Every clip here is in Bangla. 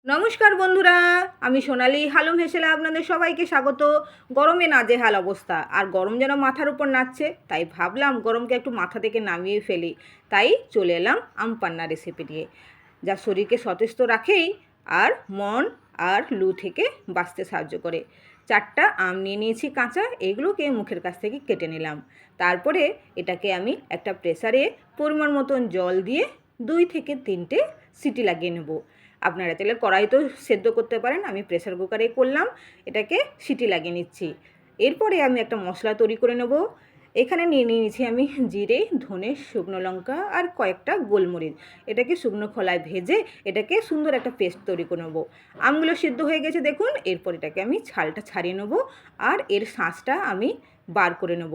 নমস্কার বন্ধুরা, আমি সোনালি হালুম হেসেলে আপনাদের সবাইকে স্বাগত। গরমে নাজেহাল অবস্থা, আর গরম যেন মাথার উপর নাচছে, তাই ভাবলাম গরমকে একটু মাথা থেকে নামিয়ে ফেলি। তাই চলে এলাম আম পান্না রেসিপি নিয়ে, যা শরীরকে সতেজ রাখেই আর মন আর লু থেকে বাঁচতে সাহায্য করে। 4টা আম নিয়ে নিয়েছি কাঁচা, এগুলোকে মুখের কাছ থেকে কেটে নিলাম। তারপরে এটাকে আমি একটা প্রেসারে পরিমাণ মতন জল দিয়ে 2 থেকে 3টে সিটি লাগিয়ে নেব। আপনারা চাইলে কড়াইতেও সেদ্ধ করতে পারেন, আমি প্রেসার কুকারে করলাম। এটাকে সিটি লাগিয়ে নিচ্ছি। এরপরে আমি একটা মশলা তৈরি করে নেব। এখানে নিয়ে নিয়েছি আমি জিরে, ধনে, শুকনো লঙ্কা আর কয়েকটা গোলমরিচ। এটাকে শুকনো খোলায় ভেজে এটাকে সুন্দর একটা পেস্ট তৈরি করে নেব। আমগুলো সিদ্ধ হয়ে গেছে দেখুন। এরপর এটাকে আমি ছালটা ছাড়িয়ে নেব আর এর শাঁসটা আমি বার করে নেব।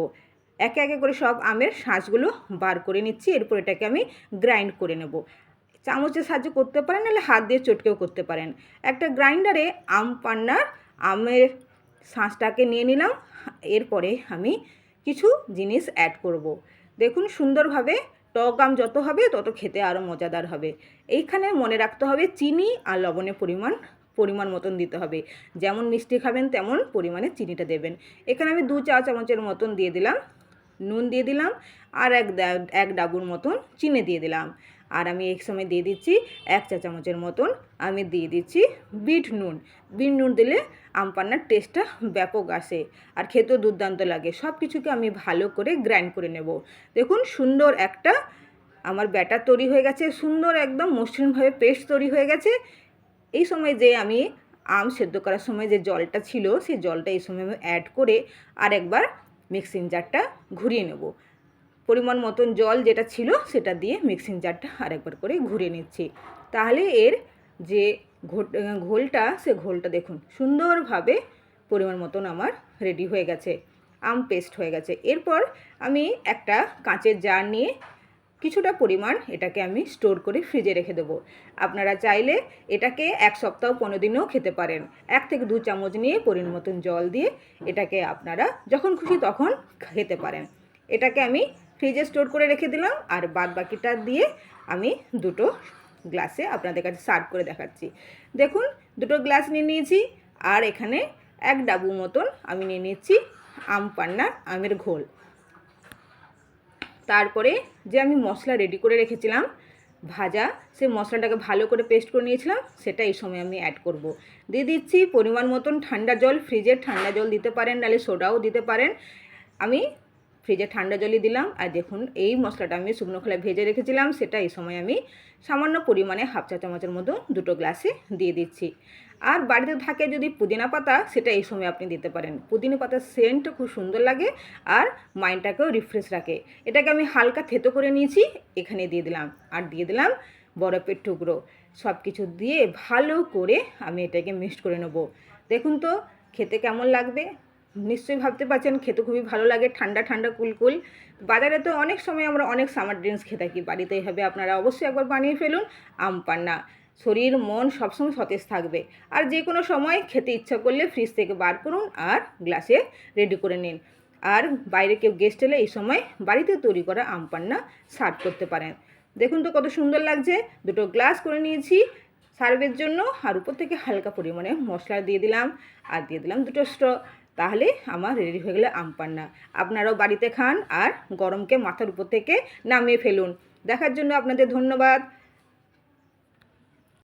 একে একে করে সব আমের শাঁসগুলো বার করে নিচ্ছি। এরপর এটাকে আমি গ্রাইন্ড করে নেব। চামচের সাহায্যে করতে পারেন, নাহলে হাত দিয়ে চটকেও করতে পারেন। একটা গ্রাইন্ডারে আম পান্নার আমের শাঁসটাকে নিয়ে নিলাম। এরপরে আমি কিছু জিনিস অ্যাড করব। দেখুন সুন্দরভাবে, টক আম যত হবে তত খেতে আরও মজাদার হবে। এইখানে মনে রাখতে হবে চিনি আর লবণের পরিমাণ মতন দিতে হবে। যেমন মিষ্টি খাবেন তেমন পরিমাণে চিনিটা দেবেন। এখানে আমি 2 চা চামচের মতন দিয়ে দিলাম নুন, দিয়ে দিলাম আর এক ডাবুর মতন চিনি দিয়ে দিলাম। আর আমি এক সময় দিয়ে দিচ্ছি 1 চা চামচের মতন আমি দিয়ে দিচ্ছি বিট নুন। বিট নুন দিলে আম পান্নার টেস্টটা ব্যাপক আসে আর খেতেও দুর্দান্ত লাগে। সব কিছুকে আমি ভালো করে গ্রাইন্ড করে নেব। দেখুন সুন্দর একটা আমার ব্যাটার তৈরি হয়ে গেছে, সুন্দর একদম মসৃণভাবে পেস্ট তৈরি হয়ে গেছে। এই সময় যে আমি আম সেদ্ধ করার সময় যে জলটা ছিল, সেই জলটা এই সময় আমি অ্যাড করে আর একবার মিক্সিং জারটা ঘুরিয়ে নেব। পরিমাণ মতন জল যেটা ছিল সেটা দিয়ে মিক্সিং জারটা আরেকবার করে ঘুরিয়ে নিচ্ছি। তাহলে এর যে ঘোলটা, সে ঘোলটা দেখুন সুন্দরভাবে পরিমাণ মতন আমার রেডি হয়ে গেছে, আম পেস্ট হয়ে গেছে। এরপর আমি একটা কাঁচের জার নিয়ে কিছুটা পরিমাণ এটাকে আমি স্টোর করে ফ্রিজে রেখে দেবো। আপনারা চাইলে এটাকে 1 সপ্তাহ 15 দিনেও খেতে পারেন। 1 থেকে 2 চামচ নিয়ে পরিমাণ মতন জল দিয়ে এটাকে আপনারা যখন খুশি তখন খেতে পারেন। এটাকে আমি ফ্রিজে স্টোর করে রেখে দিলাম আর বাদ বাকিটা দিয়ে আমি 2টো গ্লাসে আপনাদের কাছে সার্ভ করে দেখাচ্ছি। দেখুন 2টো গ্লাস নিয়ে নিয়েছি আর এখানে 1 ডাবু মতন আমি নিয়ে নিচ্ছি আম পান্নার আমের ঘোল। তারপরে যে আমি মশলা রেডি করে রেখেছিলাম ভাজা, সেই মশলাটাকে ভালো করে পেস্ট করে নিয়েছিলাম, সেটা এই সময় আমি অ্যাড করব। দিয়ে দিচ্ছি পরিমাণ মতন ঠান্ডা জল। ফ্রিজের ঠান্ডা জল দিতে পারেন, নাহলে সোডাও দিতে পারেন। আমি ফ্রিজে ঠান্ডা জলই দিলাম। আর দেখুন এই মশলাটা আমি শুকনো খোলায় ভেজে রেখেছিলাম, সেটা এই সময় আমি সামান্য পরিমাণে 1/2 চা চামচের মতো 2টো গ্লাসে দিয়ে দিচ্ছি। আর বাড়িতে থাকে যদি পুদিনা পাতা, সেটা এই সময় আপনি দিতে পারেন। পুদিনা পাতার সেন্টটা খুব সুন্দর লাগে আর মাইন্ডটাকেও রিফ্রেশ রাখে। এটাকে আমি হালকা থেতো করে নিয়েছি, এখানে দিয়ে দিলাম। আর দিয়ে দিলাম বরফের টুকরো। সব কিছু দিয়ে ভালো করে আমি এটাকে মিক্সড করে নেব। দেখুন তো খেতে কেমন লাগবে, নিশ্চয়ই ভাবতে পারছেন খেতে খুবই ভালো লাগে, ঠান্ডা ঠান্ডা কুলকুল। বাজারে তো অনেক সময় আমরা অনেক সামার ড্রিঙ্কস খেয়ে থাকি, বাড়িতে এভাবে আপনারা অবশ্যই একবার বানিয়ে ফেলুন আম পান্না। শরীর মন সবসময় সতেজ থাকবে। আর যে কোনো সময় খেতে ইচ্ছা করলে ফ্রিজ থেকে বার করুন আর গ্লাসে রেডি করে নিন। আর বাইরে কেউ গেস্ট এলে এই সময় বাড়িতে তৈরি করা আম পান্না সার্ভ করতে পারেন। দেখুন তো কত সুন্দর লাগছে। 2টো গ্লাস করে নিয়েছি সার্ভের জন্য, আর উপর থেকে হালকা পরিমাণে মশলা দিয়ে দিলাম আর দিয়ে দিলাম 2টো স্ট্র। তাহলে আমার রেডি হয়ে গেলে আম পান্না। আপনারাও বাড়িতে খান আর গরমকে মাথার উপর থেকে নামিয়ে ফেলুন। দেখার জন্য আপনাদের ধন্যবাদ।